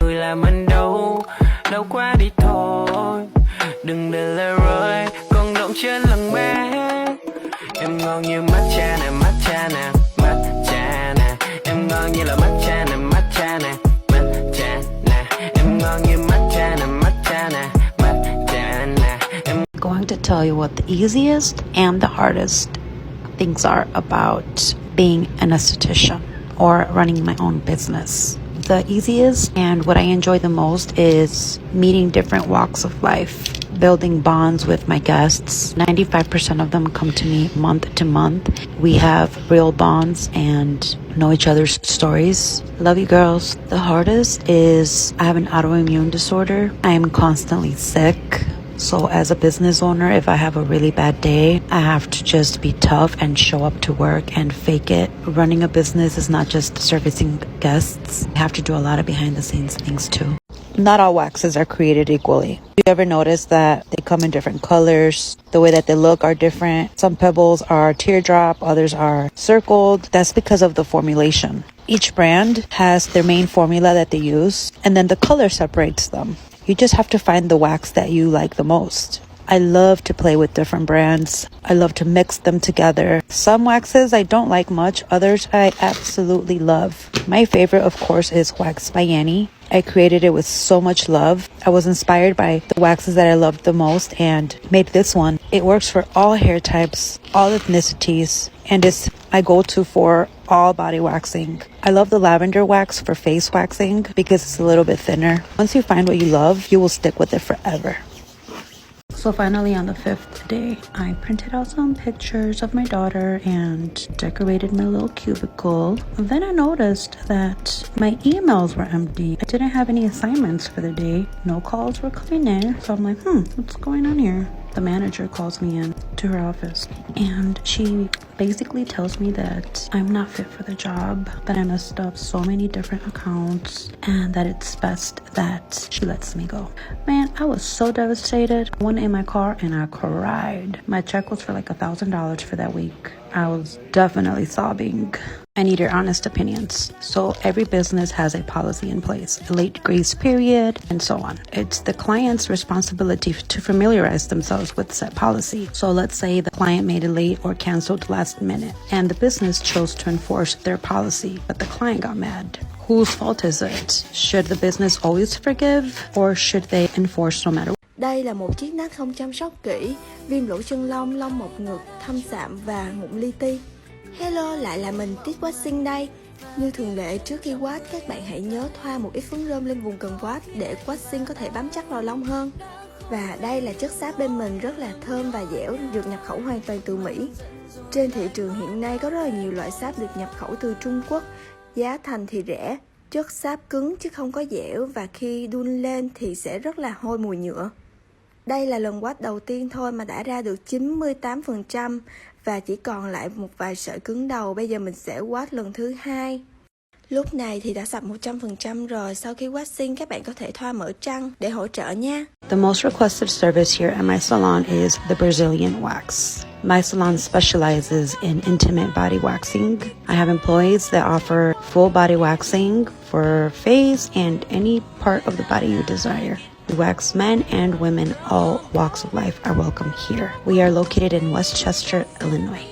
người là mình đâu qua đi thôi. Đừng để lời rơi còn động trên lần bé. Em ngon như matcha nè, matcha nè, matcha nè. Em ngon như là matcha nè, matcha nè, matcha nè. Em ngon như matcha nè, matcha nè, matcha nè. Em going to tell you what the easiest and the hardest things are about being an esthetician or running my own business. The easiest and what I enjoy the most is meeting different walks of life, building bonds with my guests. 95% of them come to me month to month. We have real bonds and know each other's stories. Love you girls. The hardest is I have an autoimmune disorder. I am constantly sick. So as a business owner, if I have a really bad day, I have to just be tough and show up to work and fake it. Running a business is not just servicing guests. I have to do a lot of behind the scenes things too. Not all waxes are created equally. You ever notice that they come in different colors? The way that they look are different. Some pebbles are teardrop, others are circled. That's because of the formulation. Each brand has their main formula that they use, and then the color separates them. You just have to find the wax that you like the most. I love to play with different brands. I love to mix them together. Some waxes I don't like much, others I absolutely love. My favorite, of course, is Wax by Yanni. I created it with so much love. I was inspired by the waxes that I loved the most and made this one. It works for all hair types, all ethnicities, and it's my go-to for all body waxing. I love the lavender wax for face waxing because it's a little bit thinner. Once you find what you love, you will stick with it forever. So finally on the 5th day, I printed out some pictures of my daughter and decorated my little cubicle. Then I noticed that my emails were empty. I didn't have any assignments for the day. No calls were coming in. So I'm like, what's going on here? The manager calls me in to her office and she basically tells me that I'm not fit for the job, that I messed up so many different accounts, and that it's best that she lets me go. Man, I was so devastated. I went in my car and I cried. My check was for like $1,000 for that week. I was definitely sobbing. I need your honest opinions. So every business has a policy in place, a late grace period, and so on. It's the client's responsibility to familiarize themselves with said policy. So let's say the client made it late or canceled last minute, and the business chose to enforce their policy, but the client got mad. Whose fault is it? Should the business always forgive, or should they enforce no matter what? Đây là một chiếc nát không chăm sóc kỹ, viêm lỗ chân lông, lông mọc ngực, thâm sạm và mụn li ti. Hello, lại là mình Tiết Waxing đây. Như thường lệ, trước khi wash, các bạn hãy nhớ thoa một ít phấn rơm lên vùng cần wash để waxing có thể bám chắc vào lông hơn. Và đây là chất sáp bên mình rất là thơm và dẻo, được nhập khẩu hoàn toàn từ Mỹ. Trên thị trường hiện nay có rất là nhiều loại sáp được nhập khẩu từ Trung Quốc. Giá thành thì rẻ, chất sáp cứng chứ không có dẻo và khi đun lên thì sẽ rất là hôi mùi nhựa. Đây là lần wash đầu tiên thôi mà đã ra được 98% và chỉ còn lại một vài sợi cứng đầu. Bây giờ mình sẽ wash lần thứ 2. Lúc này thì đã sạch 100% rồi. Sau khi waxing các bạn có thể thoa mỡ trăng để hỗ trợ nha. The most requested service here at my salon is the Brazilian wax. My salon specializes in intimate body waxing. I have employees that offer full body waxing for face and any part of the body you desire. We wax men and women, all walks of life are welcome here. We are located in Westchester, Illinois.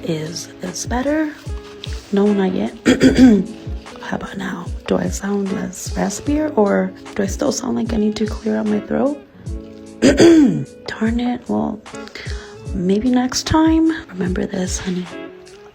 Is this better? No, not yet. How about now? Do I sound less raspier or do I still sound like I need to clear out my throat? Darn it. Well, maybe next time. Remember this, honey.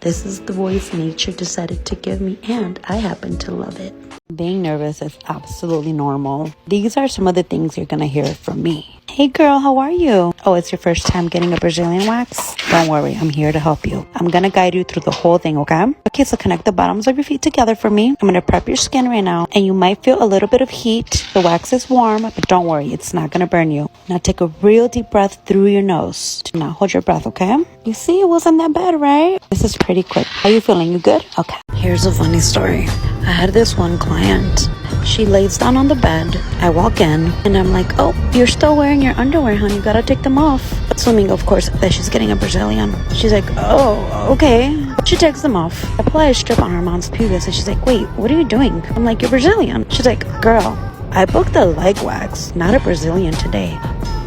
This is the voice nature decided to give me and I happen to love it. Being nervous is absolutely normal. These are some of the things you're going to hear from me. Hey girl, how are you? Oh, it's your first time getting a Brazilian wax? Don't worry, I'm here to help you. I'm gonna guide you through the whole thing, okay? Okay, so connect the bottoms of your feet together for me. I'm gonna prep your skin right now, and you might feel a little bit of heat. The wax is warm, but don't worry, it's not gonna burn you. Now take a real deep breath through your nose. Now hold your breath, okay? You see, it wasn't that bad, right? This is pretty quick. How you feeling? You good? Okay. Here's a funny story. I had this one client. She lays down on the bed. I walk in and I'm like, oh, you're still wearing your underwear, honey. You gotta take them off. Assuming, of course, that she's getting a Brazilian. She's like, oh, okay. She takes them off. I apply a strip on her mom's pubis and she's like, wait, what are you doing? I'm like, you're Brazilian. She's like, girl, I booked a leg wax, not a Brazilian today.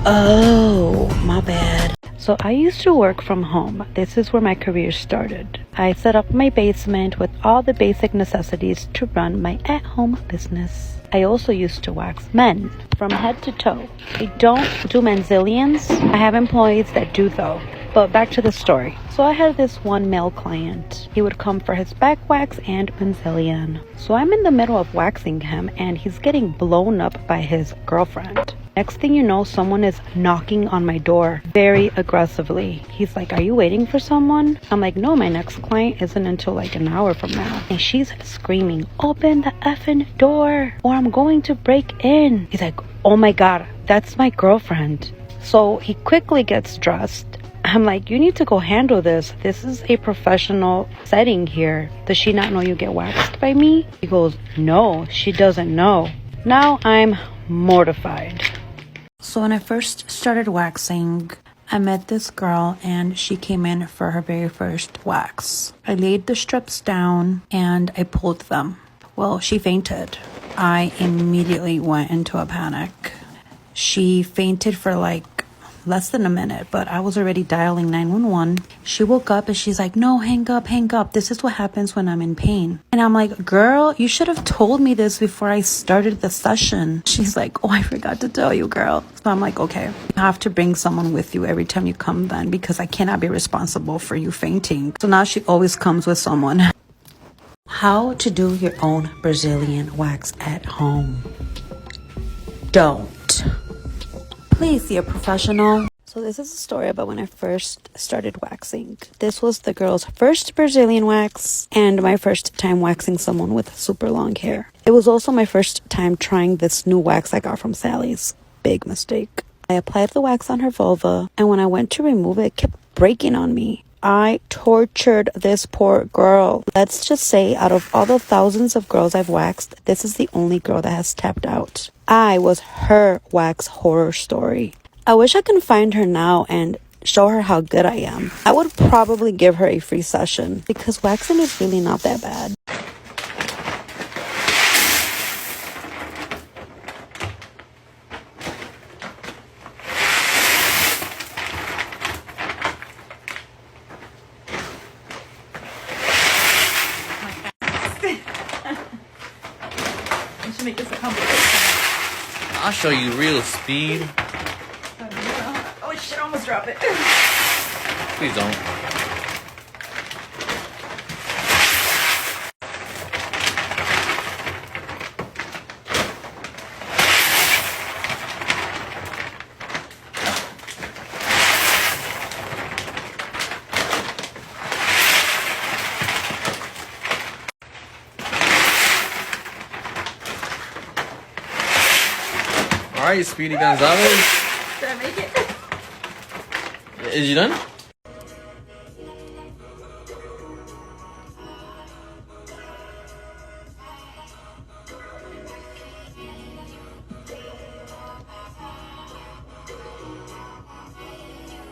Oh, my bad. So I used to work from home. This is where my career started. I set up my basement with all the basic necessities to run my at-home business. I also used to wax men from head to toe. I don't do menzillions. I have employees that do though. But back to the story. So I had this one male client. He would come for his back wax and menzillion. So I'm in the middle of waxing him and he's getting blown up by his girlfriend. Next thing you know, someone is knocking on my door very aggressively. He's like, are you waiting for someone? I'm like, no, my next client isn't until like an hour from now. And she's screaming, open the effing door or I'm going to break in. He's like, oh my God, that's my girlfriend. So he quickly gets dressed. I'm like, you need to go handle this. This is a professional setting here. Does she not know you get waxed by me? He goes, no, she doesn't know. Now I'm mortified. So when I first started waxing, I met this girl and she came in for her very first wax. I laid the strips down and I pulled them. Well, she fainted. I immediately went into a panic. She fainted for like less than a minute, but I was already dialing 911. She woke up and she's like, no, hang up. This is what happens when I'm in pain. And I'm like, girl, you should have told me this before I started the session. She's like, oh, I forgot to tell you, girl. So I'm like, okay, you have to bring someone with you every time you come then because I cannot be responsible for you fainting. So now she always comes with someone. How to do your own Brazilian wax at home. Don't. Please see a professional. So this is a story about when I first started waxing. This was the girl's first Brazilian wax and my first time waxing someone with super long hair. It was also my first time trying this new wax I got from Sally's. Big mistake. I applied the wax on her vulva and when I went to remove it, it kept breaking on me. I tortured this poor girl. Let's just say out of all the thousands of girls I've waxed, this is the only girl that has tapped out. I was her wax horror story. I wish I can find her now and show her how good I am. I would probably give her a free session because waxing is really not that bad. You should make this a compilation. I'll show you real speed. Oh shit, I almost dropped it. Please don't. Alright, Speedy Gonzalez. Did I make it? Is you done?